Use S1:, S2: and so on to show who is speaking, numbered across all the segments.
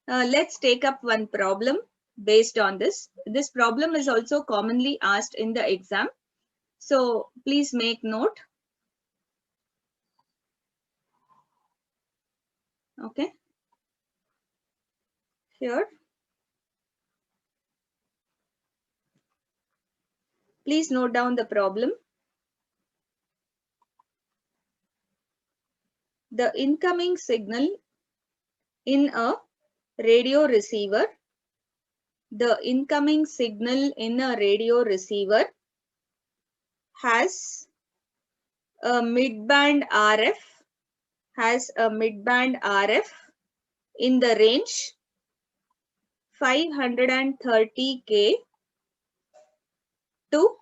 S1: Let's take up one problem based on this. This problem is also commonly asked in the exam. So please make note. Okay. Here. Please note down the problem. The incoming signal in a radio receiver. The incoming signal in a radio receiver has a midband RF, in the range 530K to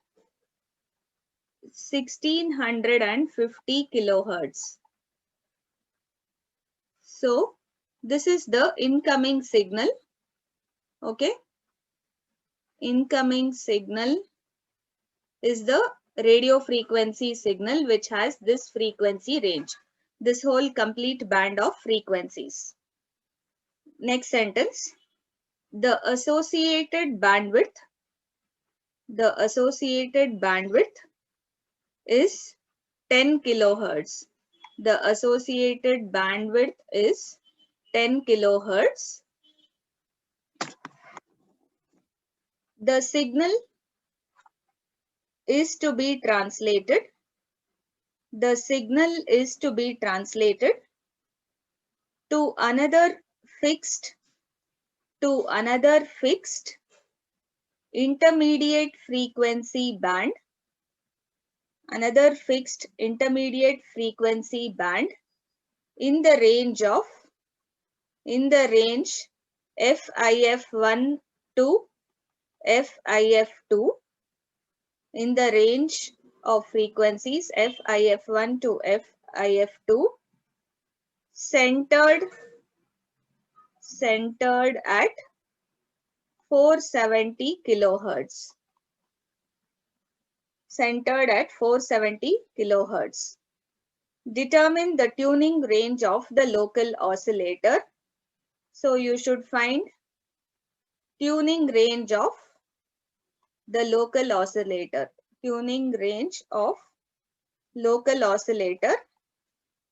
S1: 1650 kilohertz. So this is the incoming signal. Okay. Incoming signal is the radio frequency signal which has this frequency range. This whole complete band of frequencies. Next sentence. The associated bandwidth is 10 kilohertz. The associated bandwidth is 10 kilohertz. The signal is to be translated. The signal is to be translated to another fixed intermediate frequency band. Another fixed intermediate frequency band in the range FIF1 to FIF2, in the range of frequencies FIF1 to FIF2, centered at 470 kilohertz. Centered at 470 kilohertz. Determine the tuning range of the local oscillator. So you should find tuning range of the local oscillator. Tuning range of local oscillator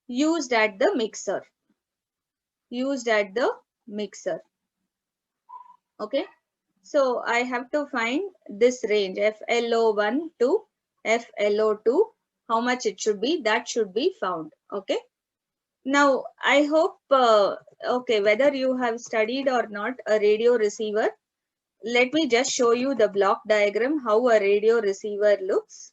S1: used at the mixer. Okay. So I have to find this range FLO1 to FLO2. How much it should be, that should be found. Okay. Now I hope, okay, whether you have studied or not a radio receiver, let me just show you the block diagram, how a radio receiver looks.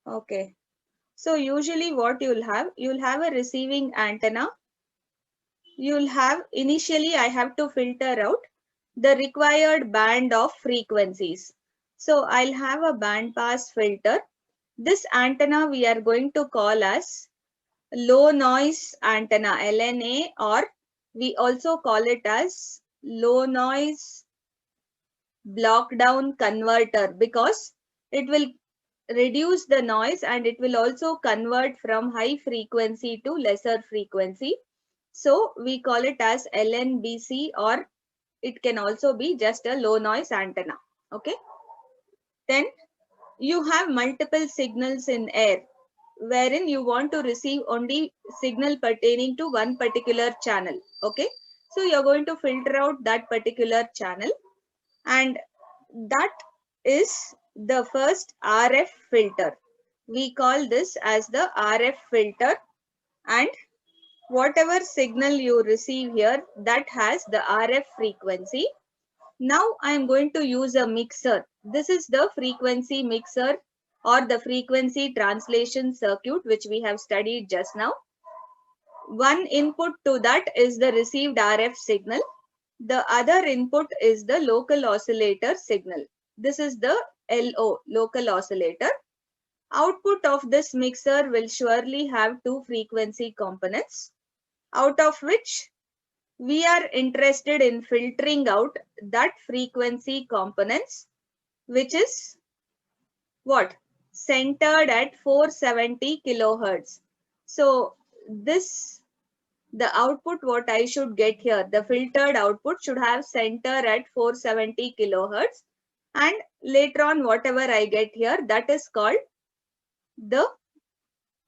S1: Okay. So usually what you'll have a receiving antenna. You'll have, initially I have to filter out the required band of frequencies. So I'll have a band pass filter. This antenna we are going to call as low noise antenna, LNA, or we also call it as low noise block down converter, because it will reduce the noise and it will also convert from high frequency to lesser frequency. So we call it as LNBC, or it can also be just a low noise antenna. Okay. Then you have multiple signals in air, wherein you want to receive only signal pertaining to one particular channel. Okay. So you're going to filter out that particular channel, and that is the first RF filter. We call this as the RF filter, and whatever signal you receive here, that has the RF frequency. Now I am going to use a mixer. This is the frequency mixer or the frequency translation circuit which we have studied just now. One input to that is the received RF signal. The other input is the local oscillator signal. This is the LO, local oscillator. Output of this mixer will surely have two frequency components, out of which we are interested in filtering out that frequency components which is what? Centered at 470 kilohertz. So this, the output what I should get here, the filtered output should have center at 470 kilohertz, and later on whatever I get here, that is called the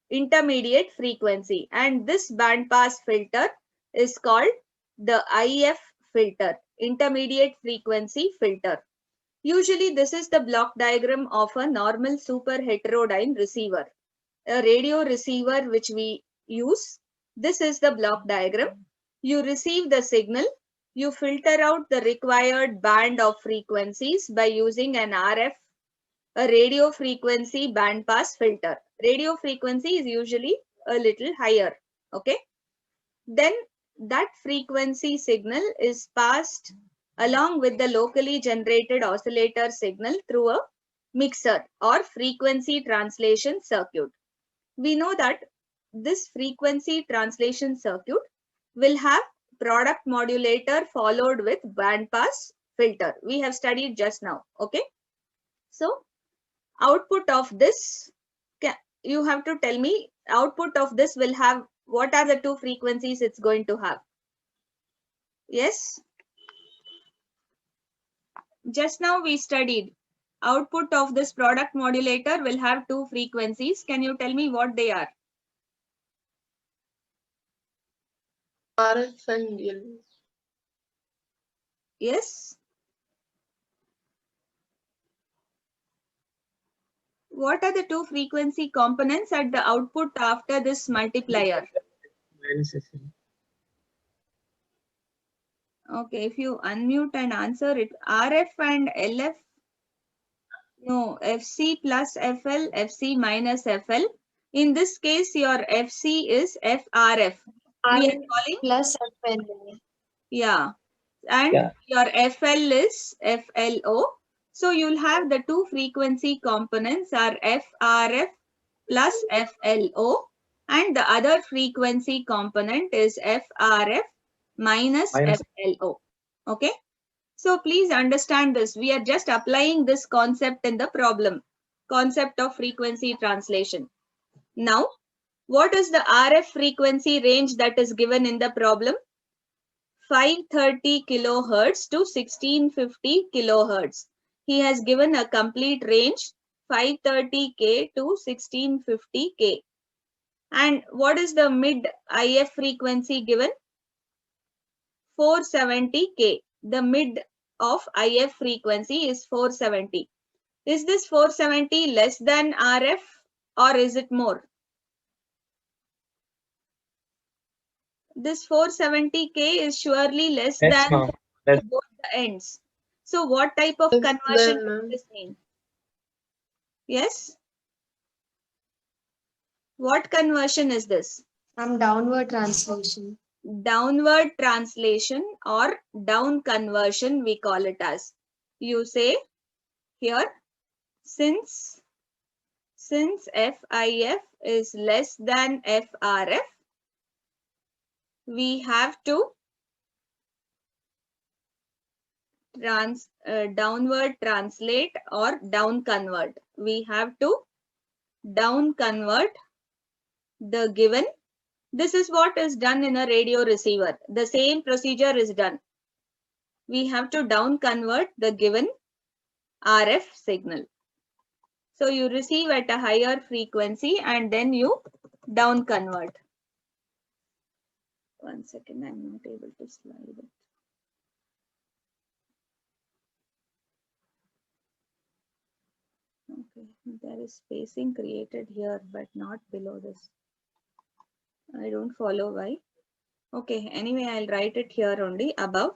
S1: intermediate frequency, and this band pass filter is called the IF filter, intermediate frequency filter. Usually this is the block diagram of a normal super heterodyne receiver, a radio receiver which we use. This is the block diagram. You receive the signal, you filter out the required band of frequencies by using an RF, a radio frequency band pass filter. Radio frequency is usually a little higher. Okay. Then that frequency signal is passed along with the locally generated oscillator signal through a mixer or frequency translation circuit. We know that this frequency translation circuit will have product modulator followed with band pass filter. We have studied just now. Okay. So output of this, you have to tell me, output of this will have, what are the two frequencies it's going to have? Yes. Just now we studied output of this product modulator will have two frequencies. Can you tell me what they are?
S2: RF and L.
S1: Yes. What are the two frequency components at the output after this multiplier?
S2: Minus FL.
S1: Okay, if you unmute and answer it, RF and LF. No, FC plus FL, FC minus FL. In this case, your FC is FRF. We are calling
S3: plus FL.
S1: Yeah. And your FL is FLO. So you'll have the two frequency components are FRF plus FLO, and the other frequency component is FRF minus FLO. Okay. So please understand this. We are just applying this concept in the problem, concept of frequency translation. Now, what is the RF frequency range that is given in the problem? 530 kilohertz to 1650 kilohertz. He has given a complete range 530K to 1650K. And what is the mid IF frequency given? 470K. The mid of IF frequency is 470. Is this 470 less than RF or is it more? This 470K is surely less than both the ends. So what type of conversion does this mean? Yes? What conversion is this?
S3: Downward translation.
S1: Downward translation or down conversion we call it as. You say here, since FIF is less than FRF, we have to downward translate or down convert. We have to down convert the given. This is what is done in a radio receiver. The same procedure is done. We have to down convert the given RF signal. So you receive at a higher frequency and then you down convert. 1 second, I'm not able to slide it. Okay, there is spacing created here, but not below this. I don't follow why. Okay, anyway, I'll write it here only above.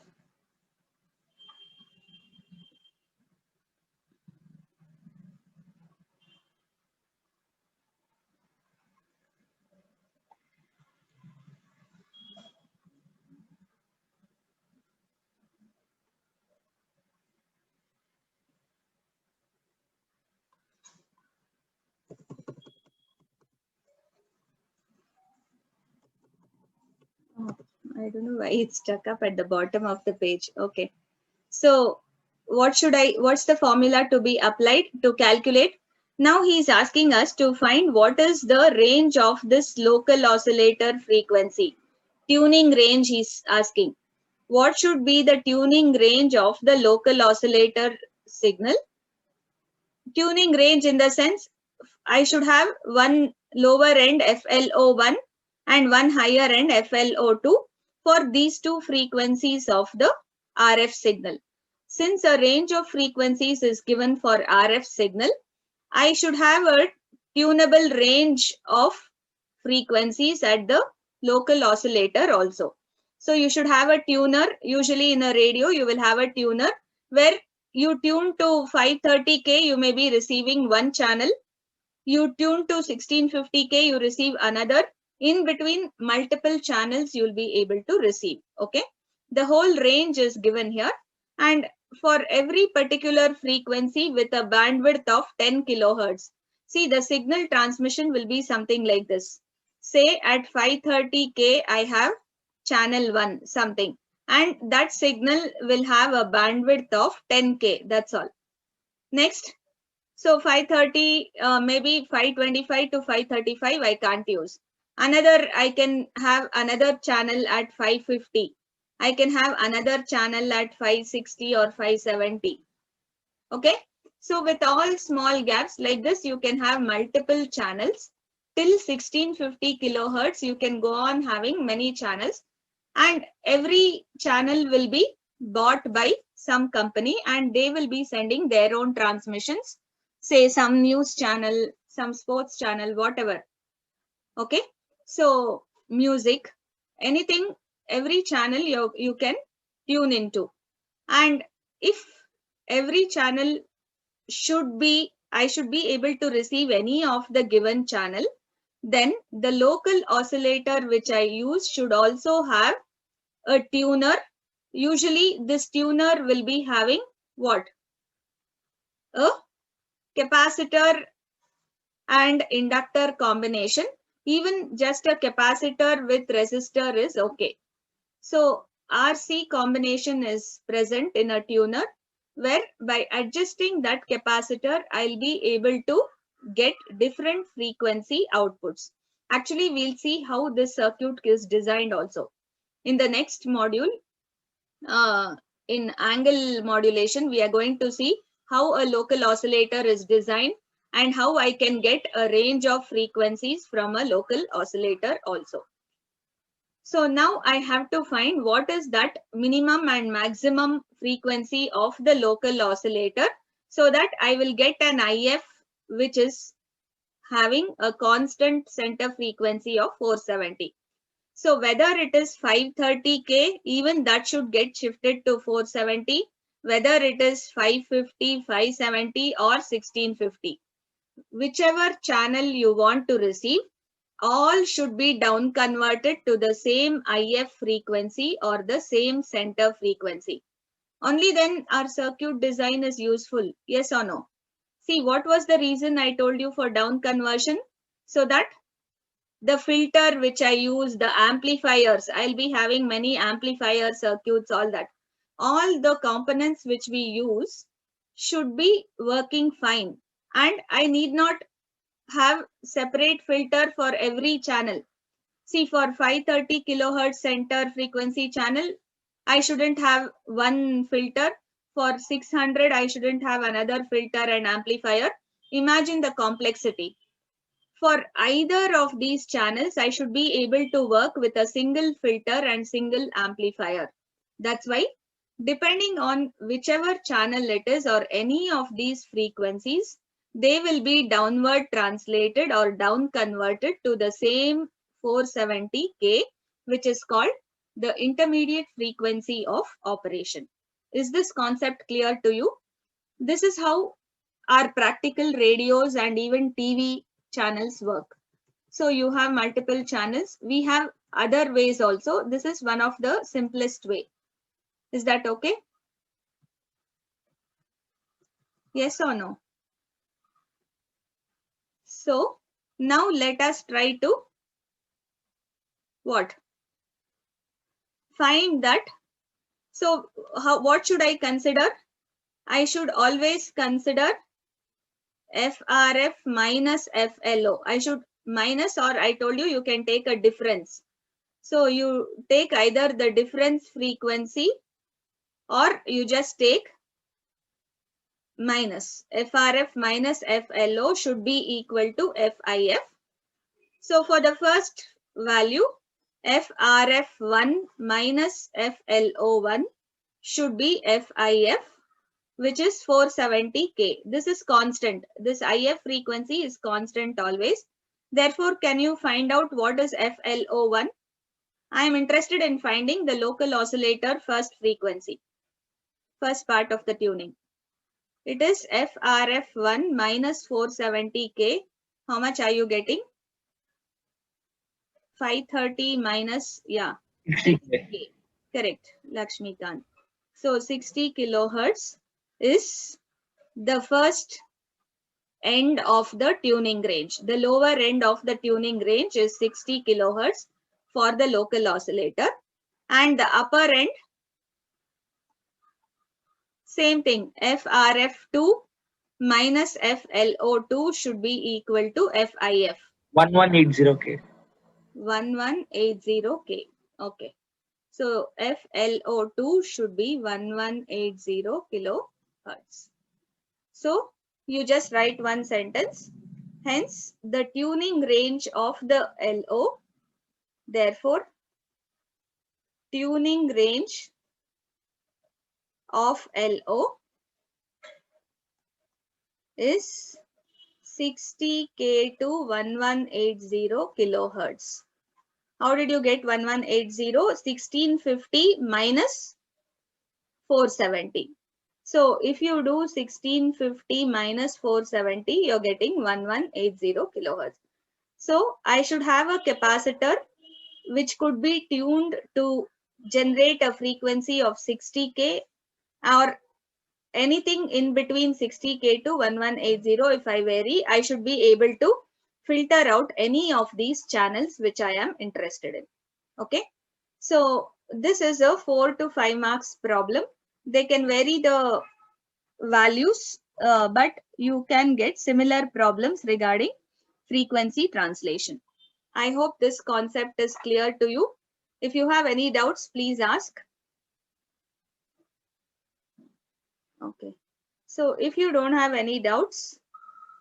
S1: I don't know why it's stuck up at the bottom of the page. Okay. So what's the formula to be applied to calculate Now he is asking us to find what is the range of this local oscillator frequency. Tuning range he's asking. What should be the tuning range of the local oscillator signal? Tuning range in the sense I should have one lower end FLO1 and one higher end FLO2 for these two frequencies of the RF signal. Since a range of frequencies is given for RF signal, I should have a tunable range of frequencies at the local oscillator also. So you should have a tuner. Usually in a radio, you will have a tuner where you tune to 530K, you may be receiving one channel. You tune to 1650K, you receive another. In between multiple channels, you'll be able to receive. Okay. The whole range is given here. And for every particular frequency with a bandwidth of 10 kilohertz, see the signal transmission will be something like this. Say at 530K, I have channel 1 something. And that signal will have a bandwidth of 10K. That's all. Next. So 530, maybe 525 to 535, I can't use. Another, I can have another channel at 550. I can have another channel at 560 or 570. Okay. So with all small gaps like this, you can have multiple channels. Till 1650 kilohertz, you can go on having many channels. And every channel will be bought by some company and they will be sending their own transmissions. Say some news channel, some sports channel, whatever. Okay. So music, anything, every channel you can tune into. And if every channel I should be able to receive any of the given channel, then the local oscillator which I use should also have a tuner. Usually this tuner will be having what? A capacitor and inductor combination. Even just a capacitor with resistor is okay. So RC combination is present in a tuner where by adjusting that capacitor, I'll be able to get different frequency outputs. Actually, we'll see how this circuit is designed also. In the next module, in angle modulation, we are going to see how a local oscillator is designed and how I can get a range of frequencies from a local oscillator also. So now I have to find what is that minimum and maximum frequency of the local oscillator so that I will get an IF which is having a constant center frequency of 470. So whether it is 530K, even that should get shifted to 470, whether it is 550, 570 or 1650. Whichever channel you want to receive, all should be down converted to the same IF frequency or the same center frequency. Only then our circuit design is useful. Yes or no? See, what was the reason I told you for down conversion? So that the filter which I use, the amplifiers, I'll be having many amplifier circuits, all that. All the components which we use should be working fine. And I need not have separate filter for every channel. See, for 530 kilohertz center frequency channel, I shouldn't have one filter. For 600, I shouldn't have another filter and amplifier. Imagine the complexity. For either of these channels, I should be able to work with a single filter and single amplifier. That's why, depending on whichever channel it is or any of these frequencies, they will be downward translated or down converted to the same 470K, which is called the intermediate frequency of operation. Is this concept clear to you? This is how our practical radios and even TV channels work. So you have multiple channels. We have other ways also. This is one of the simplest way. Is that okay? Yes or no? So now let us try to what? Find that. So what should I consider? I should always consider FRF minus FLO. I should minus, or I told you you can take a difference. So you take either the difference frequency or you just take minus. FRF minus FLO should be equal to FIF. So for the first value, FRF1 minus FLO1 should be FIF, which is 470K. This is constant. This IF frequency is constant always. Therefore, can you find out what is FLO1? I am interested in finding the local oscillator first frequency, first part of the tuning. It is FRF1 minus 470K. How much are you getting? 530 minus, yeah, 60K. Correct, Lakshmikant. So 60 kilohertz is the first end of the tuning range. The lower end of the tuning range is 60 kilohertz for the local oscillator, and the upper end, same thing, FRF2 minus FLO2 should be equal to FIF.
S2: 1180K.
S1: 1180K. Okay. So FLO2 should be 1180 kilohertz. So you just write one sentence. Hence, the tuning range of the LO, therefore, tuning range of LO is 60K to 1180 kilohertz. How did you get 1180? 1650 minus 470. So if you do 1650 minus 470, you're getting 1180 kilohertz. So I should have a capacitor which could be tuned to generate a frequency of 60K or anything in between 60K to 1180. If I vary, I should be able to filter out any of these channels which I am interested in. Okay. So this is a 4 to 5 marks problem. They can vary the values, but you can get similar problems regarding frequency translation. I hope this concept is clear to you. If you have any doubts, please ask. Okay. So if you don't have any doubts,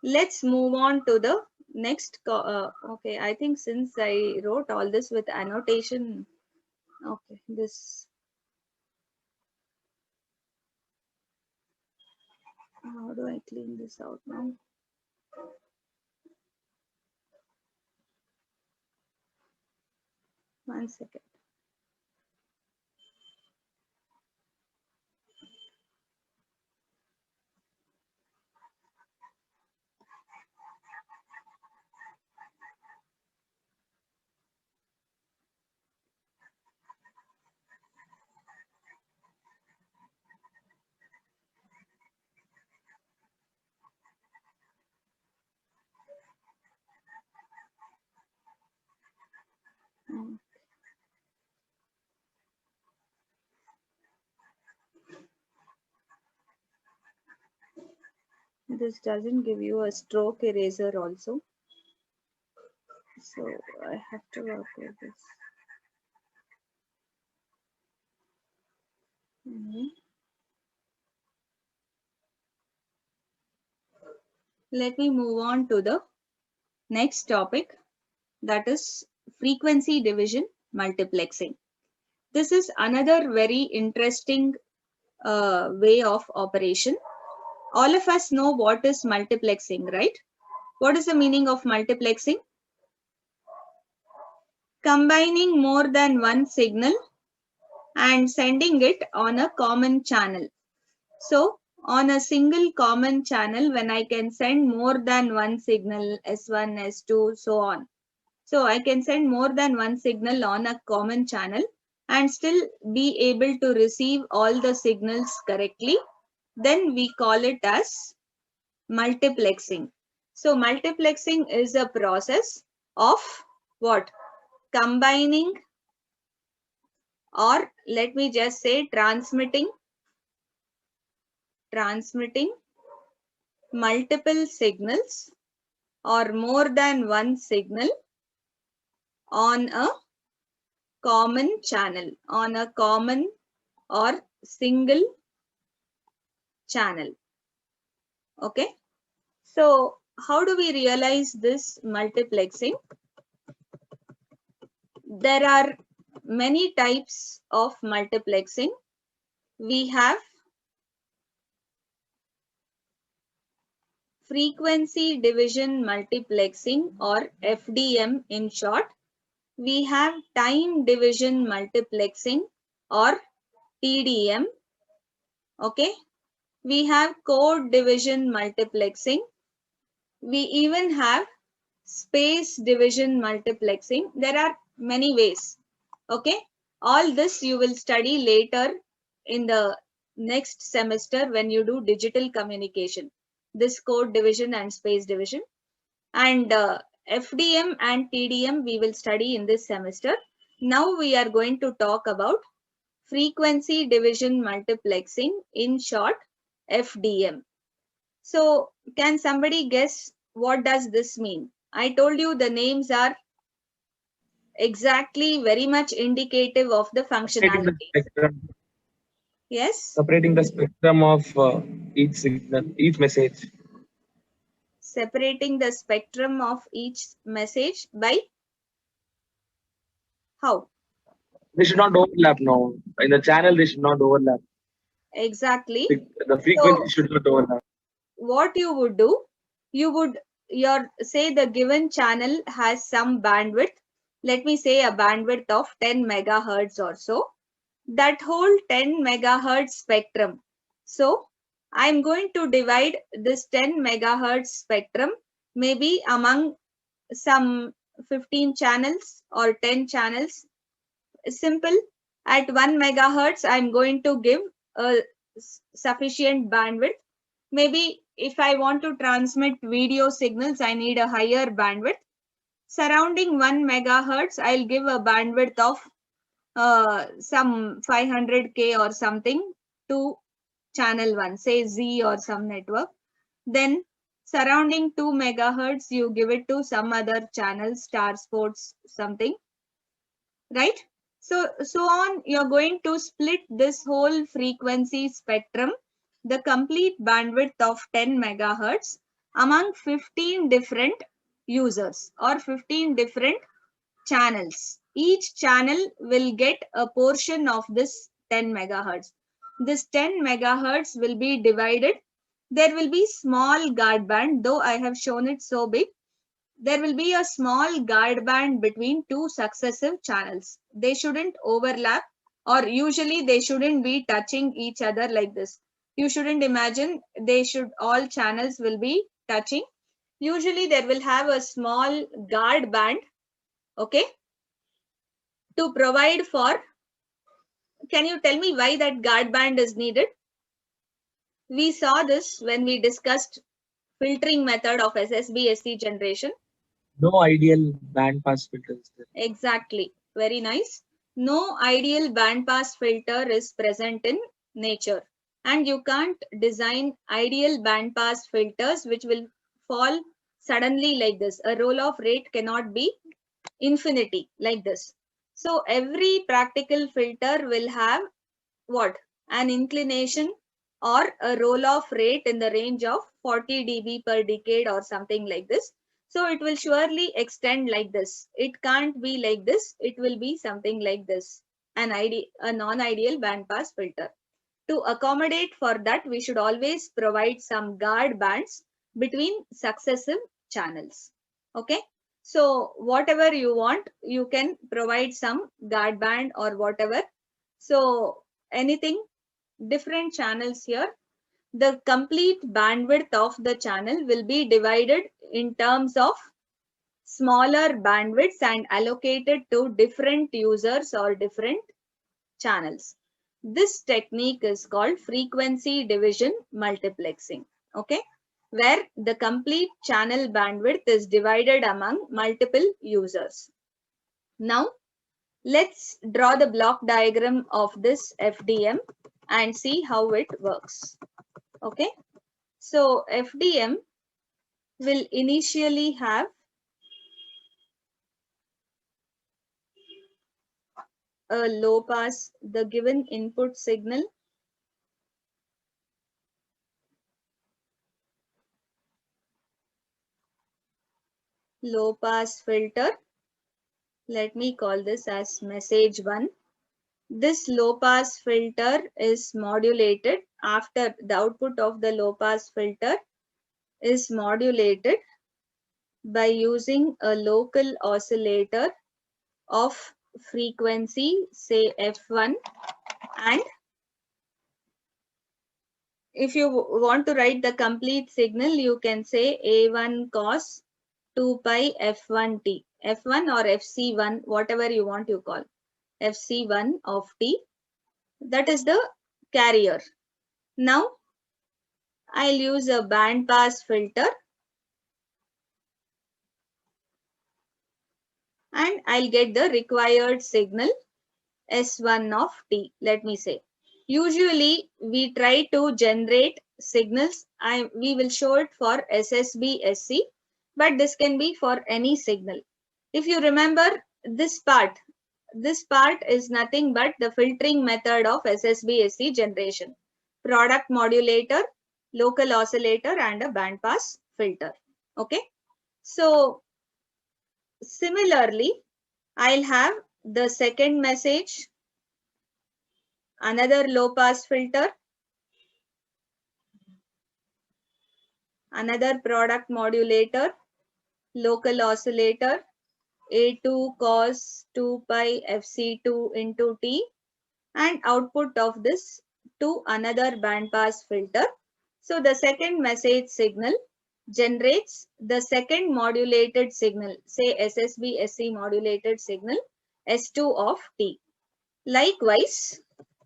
S1: let's move on to the next. Okay, I think since I wrote all this with annotation, okay, this. How do I clean this out now? One second. This doesn't give you a stroke eraser also. So I have to work with this. Let me move on to the next topic, that is frequency division multiplexing. This is another very interesting way of operation. All of us know what is multiplexing, right? What is the meaning of multiplexing? Combining more than one signal and sending it on a common channel. So on a single common channel, when I can send more than one signal, S1, S2, so on. So I can send more than one signal on a common channel and still be able to receive all the signals correctly. Then we call it as multiplexing. So multiplexing is a process of what? Combining, or let me just say transmitting multiple signals or more than one signal on a common channel, on a common or single channel. Okay. So how do we realize this multiplexing? There are many types of multiplexing. We have frequency division multiplexing or FDM in short. We have time division multiplexing or TDM. Okay. We have code division multiplexing. We even have space division multiplexing. There are many ways. Okay. All this you will study later in the next semester when you do digital communication. This code division and space division. And FDM and TDM we will study in this semester. Now we are going to talk about frequency division multiplexing, in short FDM. So can somebody guess what does this mean? I told you the names are exactly very much indicative of the
S4: Separating the
S1: functionality.
S4: spectrum,
S1: Yes,
S4: separating the spectrum of each signal, each message.
S1: separating the spectrum of each message by how?
S4: They should not overlap now. In the channel, they should not overlap.
S1: Exactly.
S4: The frequency
S1: So
S4: should not overlap.
S1: what you would do, you would say the given channel has some bandwidth. Let me say a bandwidth of 10 megahertz or so. That whole 10 megahertz spectrum. So I'm going to divide this 10 megahertz spectrum maybe among some 15 channels or 10 channels. Simple. At 1 megahertz, I'm going to give a sufficient bandwidth. Maybe if I want to transmit video signals, I need a higher bandwidth. Surrounding 1 megahertz, I'll give a bandwidth of some 500K or something to channel 1, say Z or some network. Then surrounding 2 megahertz, you give it to some other channel, Star Sports, something, right? So on, you're going to split this whole frequency spectrum, the complete bandwidth of 10 megahertz among 15 different users or 15 different channels. Each channel will get a portion of this 10 megahertz. This 10 megahertz will be divided. There will be small guard band, though I have shown it so big. There will be a small guard band between two successive channels. They shouldn't overlap, or usually they shouldn't be touching each other like this. You shouldn't imagine all channels will be touching. Usually there will have a small guard band, okay, to provide for. Can you tell me why that guard band is needed? We saw this when we discussed filtering method of SSB-SC generation.
S4: No ideal band pass filters.
S1: Exactly. Very nice. No ideal band pass filter is present in nature. And you can't design ideal band pass filters which will fall suddenly like this. A roll-off rate cannot be infinity like this. So every practical filter will have what? An inclination or a roll-off rate in the range of 40 dB per decade or something like this. So it will surely extend like this. It can't be like this. It will be something like this, a non-ideal band pass filter. To accommodate for that, we should always provide some guard bands between successive channels. Okay. So whatever you want, you can provide some guard band or whatever. So anything, different channels here. The complete bandwidth of the channel will be divided in terms of smaller bandwidths and allocated to different users or different channels. This technique is called frequency division multiplexing, okay, where the complete channel bandwidth is divided among multiple users. Now, let's draw the block diagram of this FDM and see how it works. Okay. So FDM will initially have a low pass, the given input signal low pass filter. Let me call this as message 1. This low pass filter is modulated after the output of the low pass filter is modulated by using a local oscillator of frequency, say F1, and if you want to write the complete signal, you can say A1 cos 2 pi F1t, F1 or FC1, whatever you want you call, FC1 of t, that is the carrier. Now I'll use a band pass filter and I'll get the required signal S1 of t, let me say. Usually we try to generate signals. We will show it for SSB SC, but this can be for any signal. If you remember this part is nothing but the filtering method of SSB SC generation. Product modulator, local oscillator, and a band pass filter. Okay. So similarly, I'll have the second message, another low pass filter, another product modulator, local oscillator, A2 cos 2 pi FC2 into T, and output of this to another band pass filter. So the second message signal generates the second modulated signal, say SSB SC modulated signal S2 of T. Likewise,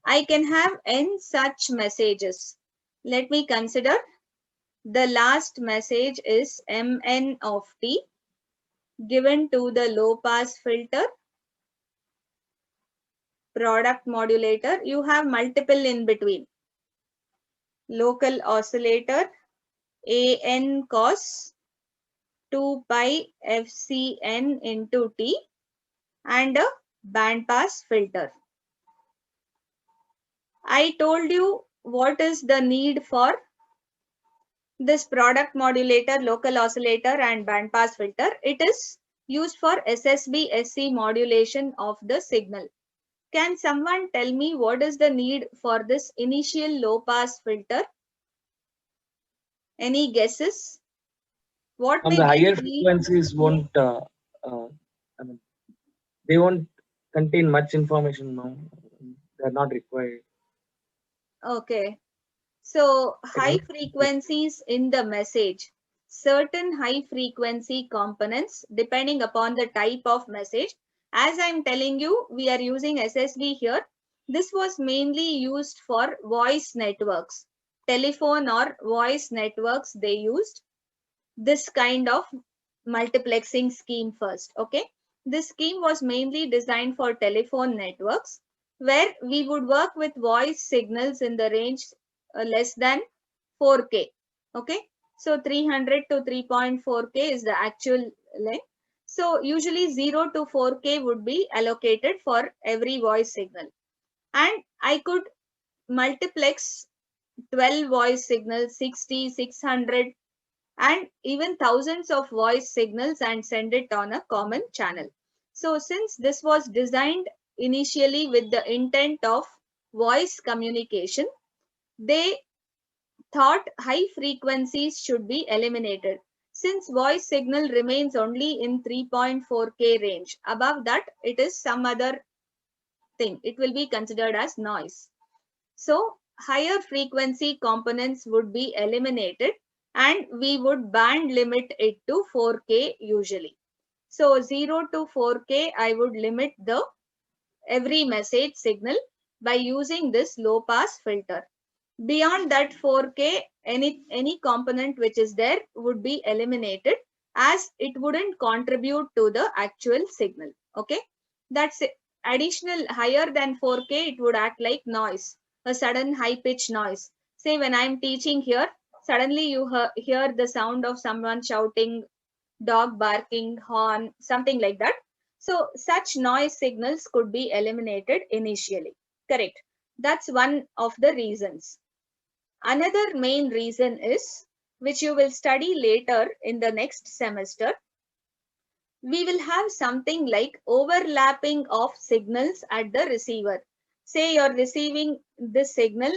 S1: I can have n such messages. Let me consider the last message is Mn of T given to the low pass filter, product modulator. You have multiple in between. Local oscillator An cos 2 pi Fcn into T and a band pass filter. I told you what is the need for this product modulator, local oscillator, and band pass filter. It is used for SSB SC modulation of the signal. Can someone tell me what is the need for this initial low pass filter? Any guesses? What
S4: On
S1: may
S4: the
S1: be
S4: higher
S1: the need?
S4: frequencies I mean, they won't contain much information now. They're not required.
S1: Okay. So high frequencies in the message, certain high frequency components depending upon the type of message. As I'm telling you, we are using SSB here. This was mainly used for voice networks, telephone or voice networks. They used this kind of multiplexing scheme first. Okay. This scheme was mainly designed for telephone networks where we would work with voice signals in the range less than 4K. Okay. So 300 to 3.4K is the actual length. So usually 0 to 4K would be allocated for every voice signal. And I could multiplex 12 voice signals, 60, 600, and even thousands of voice signals and send it on a common channel. So since this was designed initially with the intent of voice communication, they thought high frequencies should be eliminated. Since voice signal remains only in 3.4K range, above that it is some other thing. It will be considered as noise. So higher frequency components would be eliminated and we would band limit it to 4K usually. So 0 to 4K, I would limit the every message signal by using this low pass filter. Beyond that 4K, any component which is there would be eliminated as it wouldn't contribute to the actual signal. Okay, that's it. Additional higher than 4K, it would act like noise, a sudden high pitch noise. Say when I'm teaching here, Suddenly you hear the sound of someone shouting, dog barking, horn, something like that. So such noise signals could be eliminated initially. Correct. That's one of the reasons. Another main reason is, which you will study later in the next semester, we will have something like overlapping of signals at the receiver. Say you're receiving this signal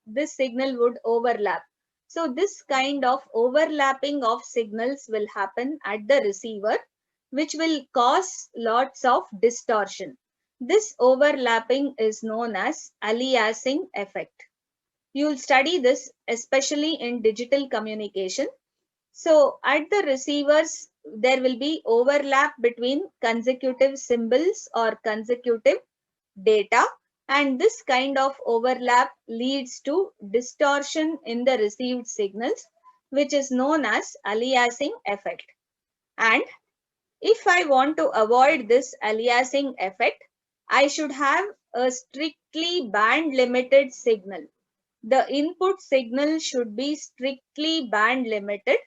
S1: would overlap. So this kind of overlapping of signals will happen at the receiver, which will cause lots of distortion. This overlapping is known as aliasing effect. You'll study this especially in digital communication. So at the receivers, there will be overlap between consecutive symbols or consecutive data, and this kind of overlap leads to distortion in the received signals, which is known as aliasing effect. And if I want to avoid this aliasing effect, I should have a strictly band limited signal. The input signal should be strictly band limited,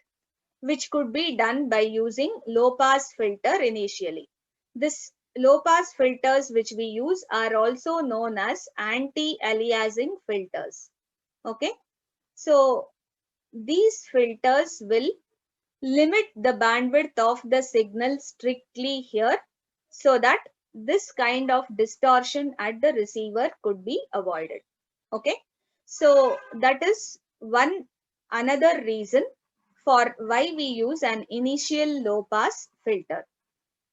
S1: which could be done by using low pass filter initially. This low pass filters which we use are also known as anti-aliasing filters. Okay. So these filters will limit the bandwidth of the signal strictly here, so that this kind of distortion at the receiver could be avoided. Okay. So that is one another reason for why we use an initial low pass filter.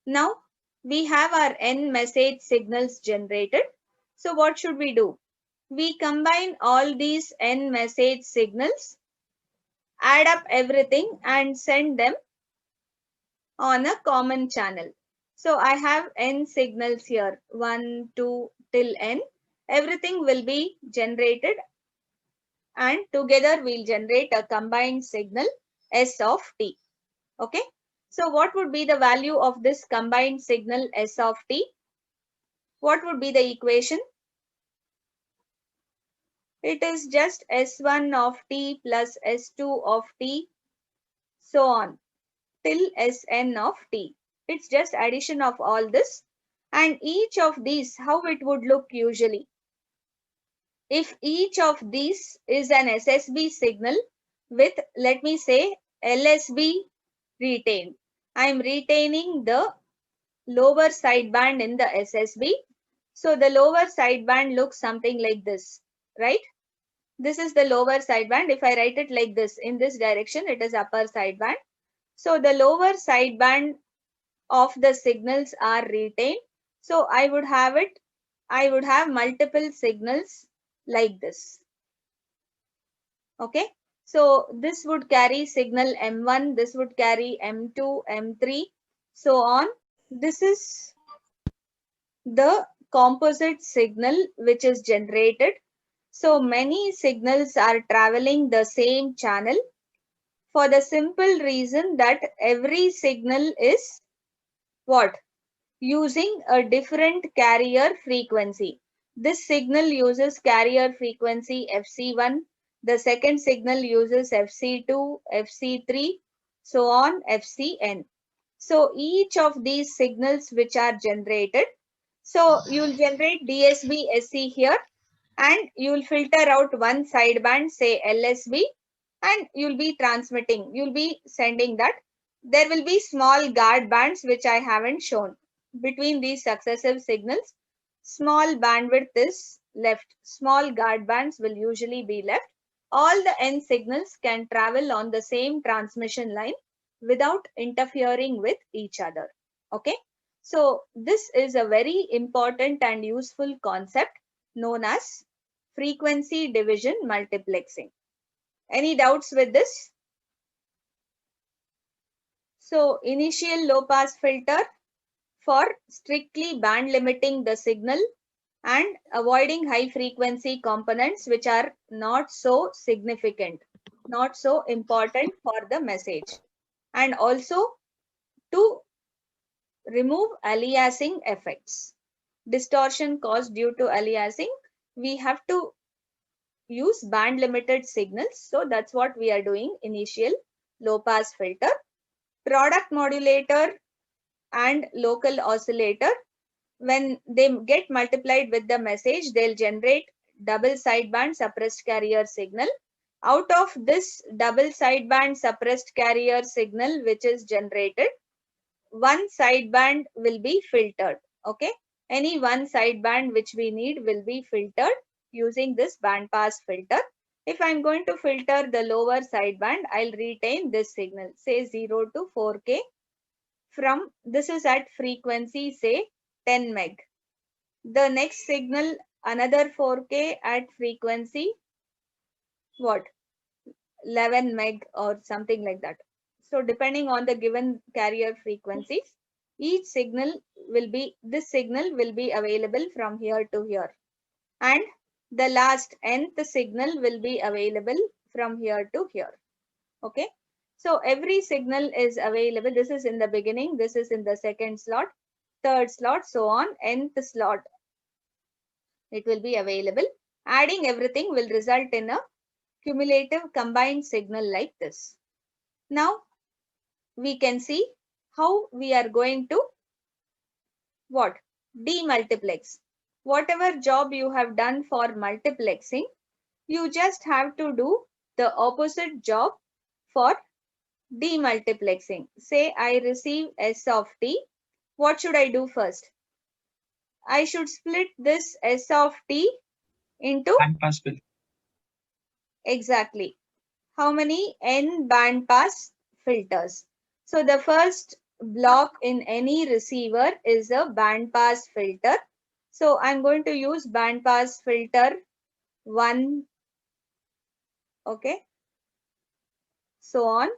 S1: Now we have our N message signals generated. So what should we do? We combine all these N message signals, add up everything and send them on a common channel. So I have N signals here, 1, 2 till N. Everything will be generated and together we'll generate a combined signal S of t. Okay. So what would be the value of this combined signal S of t? What would be the equation? It is just S1 of t plus S2 of t, so on, till Sn of t. It's just addition of all this. And each of these, how it would look usually? If each of these is an SSB signal with, let me say, LSB retained. I am retaining the lower sideband in the SSB. So the lower sideband looks something like this, right? This is the lower sideband. If I write it like this, in this direction, it is upper sideband. So the lower sideband of the signals are retained. So I would have multiple signals like this. Okay. So this would carry signal M1, this would carry M2, M3, so on. This is the composite signal which is generated. So many signals are traveling the same channel for the simple reason that every signal is what? Using a different carrier frequency. This signal uses carrier frequency FC1. The second signal uses FC2, FC3, so on, FCN. So each of these signals which are generated, so you'll generate DSB SC here and you'll filter out one sideband, say LSB, and you'll be transmitting, you'll be sending that. There will be small guard bands which I haven't shown. Between these successive signals, small bandwidth is left. Small guard bands will usually be left. All the N signals can travel on the same transmission line without interfering with each other. Okay. So this is a very important and useful concept known as frequency division multiplexing. Any doubts with this? So initial low pass filter for strictly band limiting the signal and avoiding high frequency components which are not so significant, not so important for the message. And also to remove aliasing effects. Distortion caused due to aliasing, we have to use band limited signals. So that's what we are doing, initial low pass filter. Product modulator and local oscillator, when they get multiplied with the message, they'll generate double sideband suppressed carrier signal. Out of this double sideband suppressed carrier signal which is generated, one sideband will be filtered. Okay, any one sideband which we need will be filtered using this band pass filter. If I'm going to filter the lower sideband, I'll retain this signal, say 0 to 4K. From this is at frequency say 10 meg. The next signal another 4K at frequency what, 11 meg or something like that. So depending on the given carrier frequencies, each signal will be, this signal will be available from here to here, and the last nth signal will be available from here to here. Okay, so every signal is available. This is in the beginning, this is in the second slot, third slot, so on, nth slot it will be available. Adding everything will result in a cumulative combined signal like this. Now we can see how we are going to what, demultiplex. Whatever job you have done for multiplexing, you just have to do the opposite job for demultiplexing. Say I receive S of t. What should I do first? I should split this S of t into
S4: Band pass filter.
S1: exactly how many n band pass filters. So the first block in any receiver is a band pass filter. So I'm going to use band pass filter 1, okay, so on.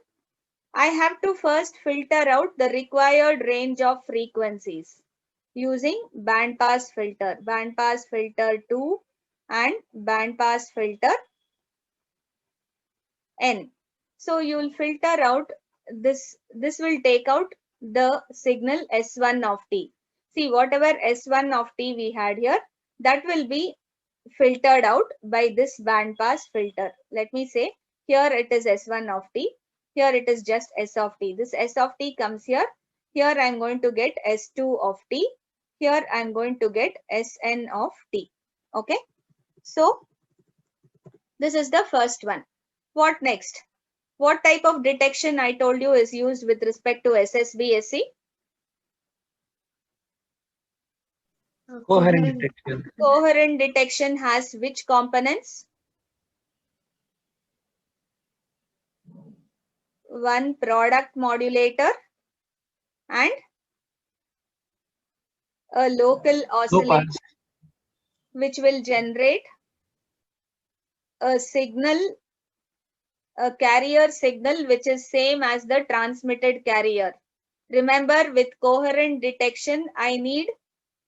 S1: I have to first filter out the required range of frequencies using band pass filter 2 and band pass filter n. So you will filter out this will take out the signal S1 of t. See, whatever S1 of t we had here, that will be filtered out by this band pass filter. Let me say here it is S1 of t, here it is just S of t. This S of t comes here. Here I am going to get S2 of t. Here I am going to get Sn of t. Okay, so this is the first one. What next? What type of detection I told you is used with respect to SSBSC?
S4: Coherent detection.
S1: Coherent detection has which components? One product modulator and a local
S4: Low
S1: oscillator
S4: pass.
S1: which will generate a signal, a carrier signal which is same as the transmitted carrier. Remember, with coherent detection, I need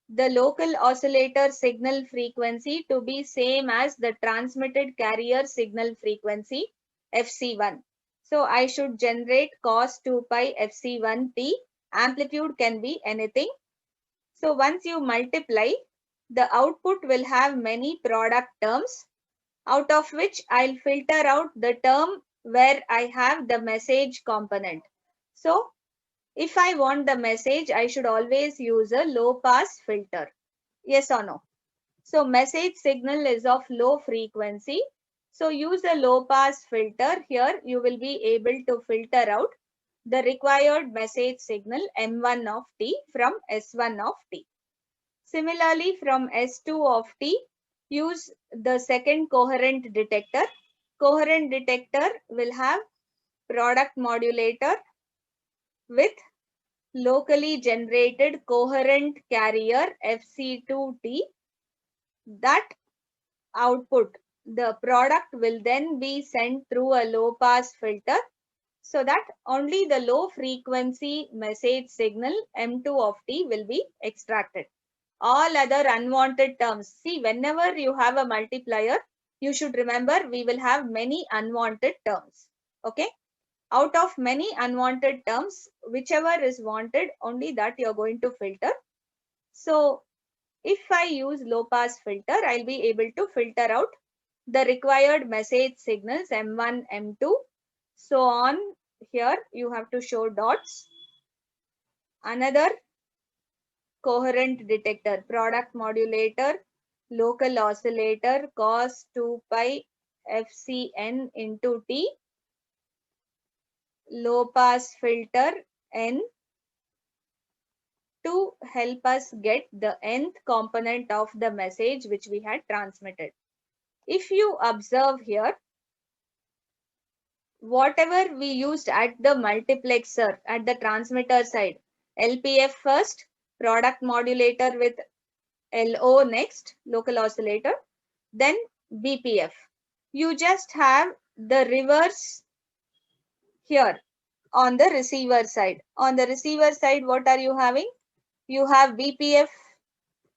S1: the local oscillator signal frequency to be same as the transmitted carrier signal frequency FC1. So I should generate cos 2 pi FC1t. Amplitude can be anything. So once you multiply, the output will have many product terms, out of which I'll filter out the term where I have the message component. So if I want the message, I should always use a low pass filter. Yes or no? So message signal is of low frequency. So use a low pass filter. Here you will be able to filter out the required message signal M1 of t from S1 of t. Similarly, from S2 of t, use the second coherent detector. Coherent detector will have product modulator with locally generated coherent carrier FC2T. That output, the product will then be sent through a low pass filter so that only the low frequency message signal M2 of t will be extracted. All other unwanted terms, see, whenever you have a multiplier, you should remember we will have many unwanted terms. Okay, out of many unwanted terms, whichever is wanted, only that you're going to filter. So if I use low pass filter, I'll be able to filter out the required message signals M1, M2. So on here you have to show dots. Another coherent detector, product modulator, local oscillator, cos 2 pi FCN into T, low pass filter N, to help us get the nth component of the message which we had transmitted. If you observe here, whatever we used at the multiplexer at the transmitter side, LPF first, product modulator with LO next, local oscillator, then BPF. You just have the reverse here on the receiver side. On the receiver side, what are you having? You have BPF.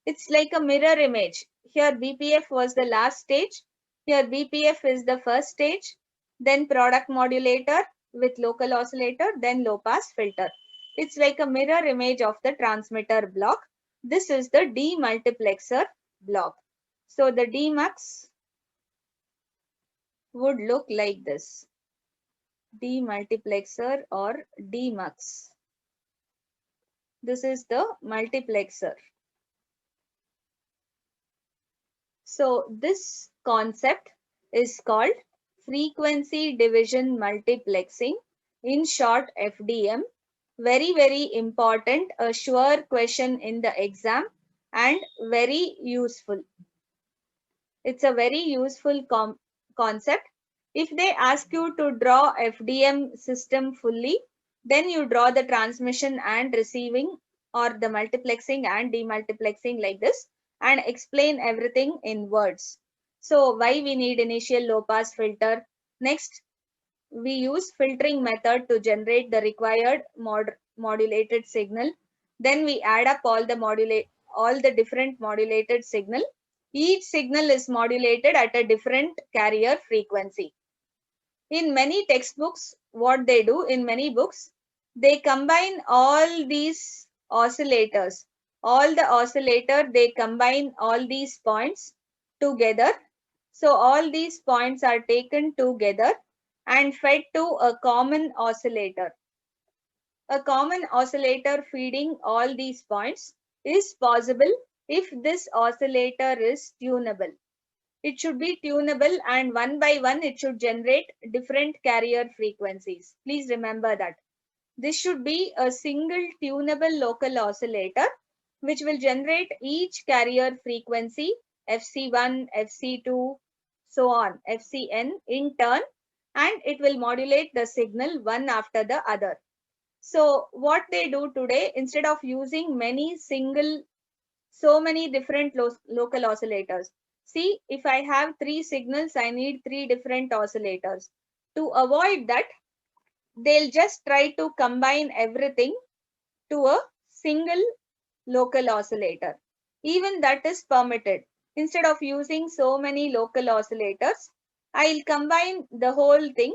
S1: It's like a mirror image. Here BPF was the last stage. Here BPF is the first stage. Then product modulator with local oscillator, then low pass filter. It's like a mirror image of the transmitter block. This is the demultiplexer block. So the demux would look like this. Demultiplexer or demux. This is the multiplexer. So this concept is called frequency division multiplexing, in short FDM. Very, very important, a sure question in the exam and very useful. It's a very useful concept. If they ask you to draw FDM system fully, then you draw the transmission and receiving or the multiplexing and demultiplexing like this and explain everything in words. So why we need initial low pass filter? Next, we use filtering method to generate the required modulated signal. Then we add up all the different modulated signal. Each signal is modulated at a different carrier frequency. In many textbooks, what they do in many books, they combine all these oscillators. All the oscillator, they combine all these points together. So all these points are taken together and fed to a common oscillator. A common oscillator feeding all these points is possible if this oscillator is tunable. It should be tunable and one by one it should generate different carrier frequencies. Please remember that. This should be a single tunable local oscillator which will generate each carrier frequency FC1, FC2, so on, FCN in turn, and it will modulate the signal one after the other. So what they do today, instead of using so many different local oscillators. See, if I have 3 signals, I need 3 different oscillators. To avoid that, they'll just try to combine everything to a single local oscillator. Even that is permitted. Instead of using so many local oscillators, I'll combine the whole thing,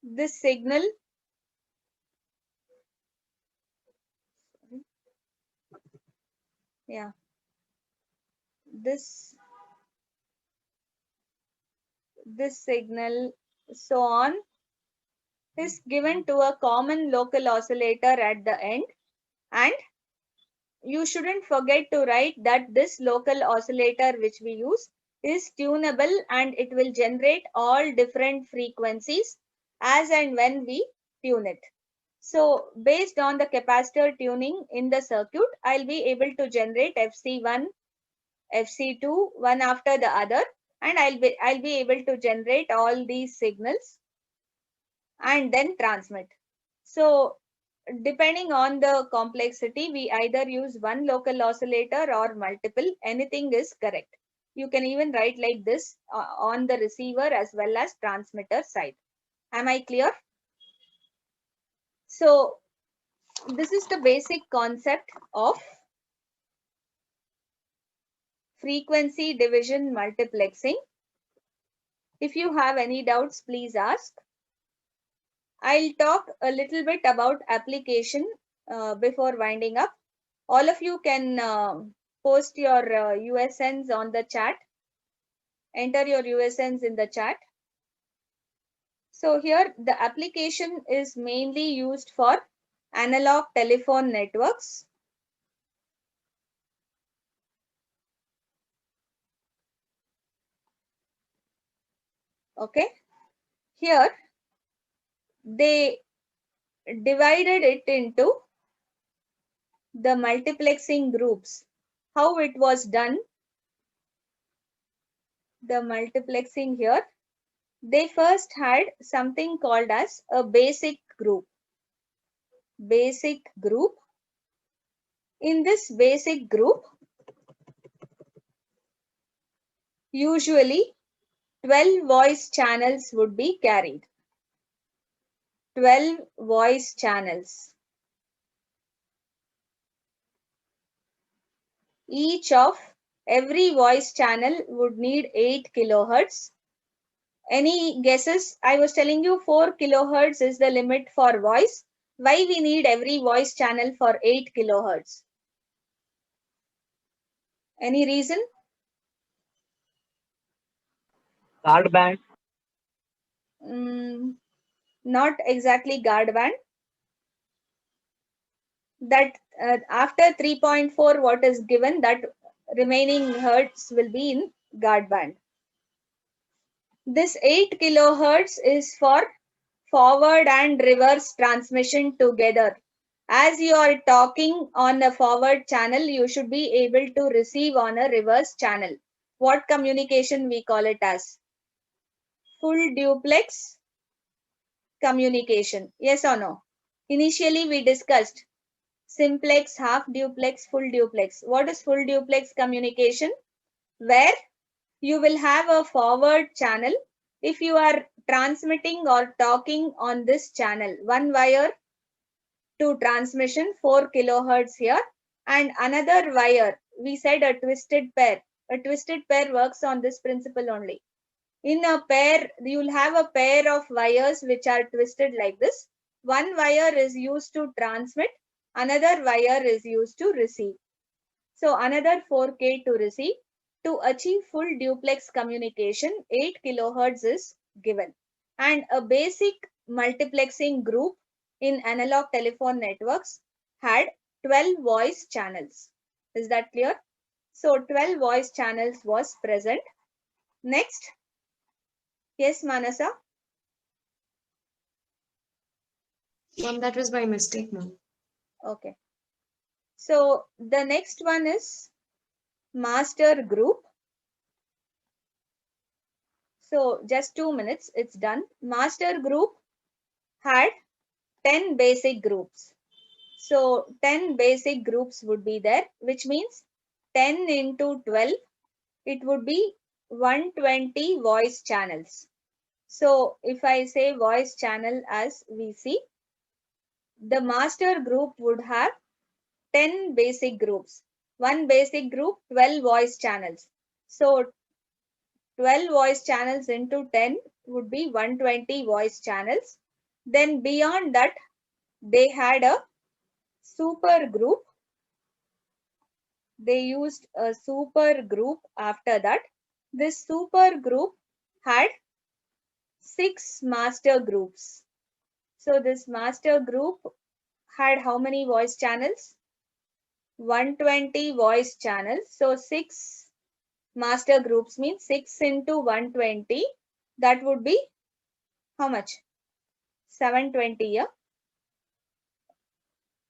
S1: this signal, this signal, so on, is given to a common local oscillator at the end, and you shouldn't forget to write that this local oscillator which we use is tunable and it will generate all different frequencies as and when we tune it. So based on the capacitor tuning in the circuit, I'll be able to generate FC1, FC2, one after the other, and I'll be able to generate all these signals and then transmit. So depending on the complexity, we either use one local oscillator or multiple. Anything is correct. You can even write like this on the receiver as well as transmitter side. Am I clear? So this is the basic concept of frequency division multiplexing. If you have any doubts, please ask. I'll talk a little bit about application before winding up. All of you can post your USNs on the chat. Enter your USNs in the chat. So here the application is mainly used for analog telephone networks. Okay. Here they divided it into the multiplexing groups. How it was done? The multiplexing here, they first had something called as a basic group. Basic group. In this basic group, usually 12 voice channels would be carried. 12 voice channels. Each of every voice channel would need 8 kilohertz. Any guesses? I was telling you 4 kilohertz is the limit for voice. Why we need every voice channel for 8 kilohertz? Any reason?
S4: Guard band.
S1: Not exactly guard band. That after 3.4 what is given, that remaining hertz will be in guard band. This 8 kilohertz is for forward and reverse transmission together. As you are talking on a forward channel, you should be able to receive on a reverse channel. What communication we call it as? Full duplex communication. Yes or no? Initially we discussed simplex, half duplex, full duplex. What is full duplex communication? Where you will have a forward channel. If you are transmitting or talking on this channel, one wire to transmission 4 kilohertz here, and another wire, we said a twisted pair. A twisted pair works on this principle only. In a pair, you'll have a pair of wires which are twisted like this. One wire is used to transmit, another wire is used to receive. So another 4K to receive. To achieve full duplex communication, 8 kilohertz is given. And a basic multiplexing group in analog telephone networks had 12 voice channels. Is that clear? So 12 voice channels was present. Next. Yes, Manasa?
S3: That was by mistake, ma'am.
S1: Okay. So the next one is master group. So just 2 minutes, it's done. Master group had 10 basic groups. So 10 basic groups would be there, which means 10 into 12, it would be 120 voice channels. So if I say voice channel as VC, the master group would have 10 basic groups. One basic group, 12 voice channels. So 12 voice channels into 10 would be 120 voice channels. Then beyond that, they had a super group. They used a super group after that. This super group had 6 master groups. So this master group had how many voice channels? 120 voice channels. So 6 master groups means 6 into 120. That would be how much? 720, yeah?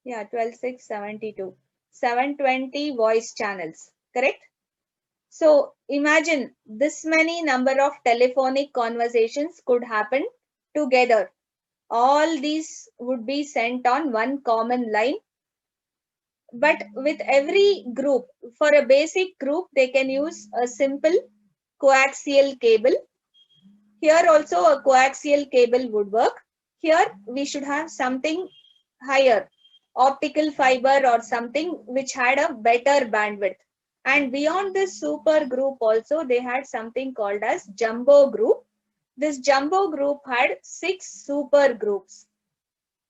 S1: Yeah, 12, 6, 72. 720 voice channels, correct? So imagine this many number of telephonic conversations could happen together. All these would be sent on one common line. But with every group, for a basic group, they can use a simple coaxial cable. Here also a coaxial cable would work. Here we should have something higher, optical fiber or something which had a better bandwidth. And beyond this super group also, they had something called as jumbo group. This jumbo group had 6 super groups,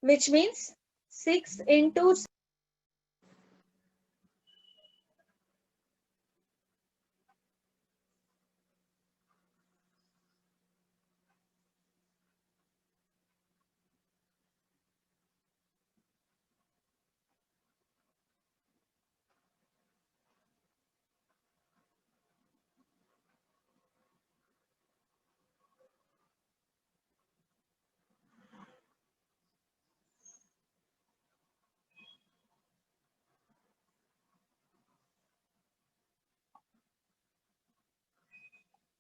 S1: which means 6 into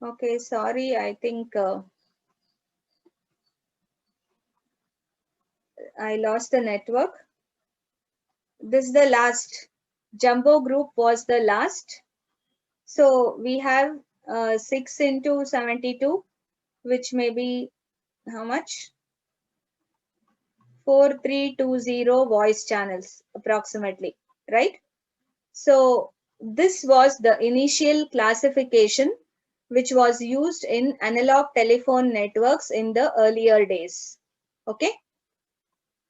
S1: Okay, sorry, I think I lost the network. This is the last. Jumbo group was the last. So we have 6 into 72, which may be how much? 4320 voice channels approximately, right? So this was the initial classification which was used in analog telephone networks in the earlier days. Okay.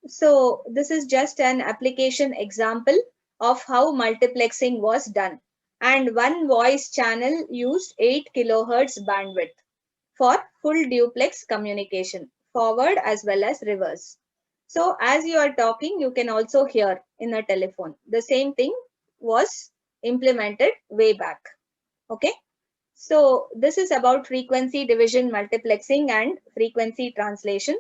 S1: So this is just an application example of how multiplexing was done. And one voice channel used 8 kilohertz bandwidth for full duplex communication, forward as well as reverse. So as you are talking, you can also hear in a telephone. The same thing was implemented way back. Okay. So this is about frequency division multiplexing and frequency translation.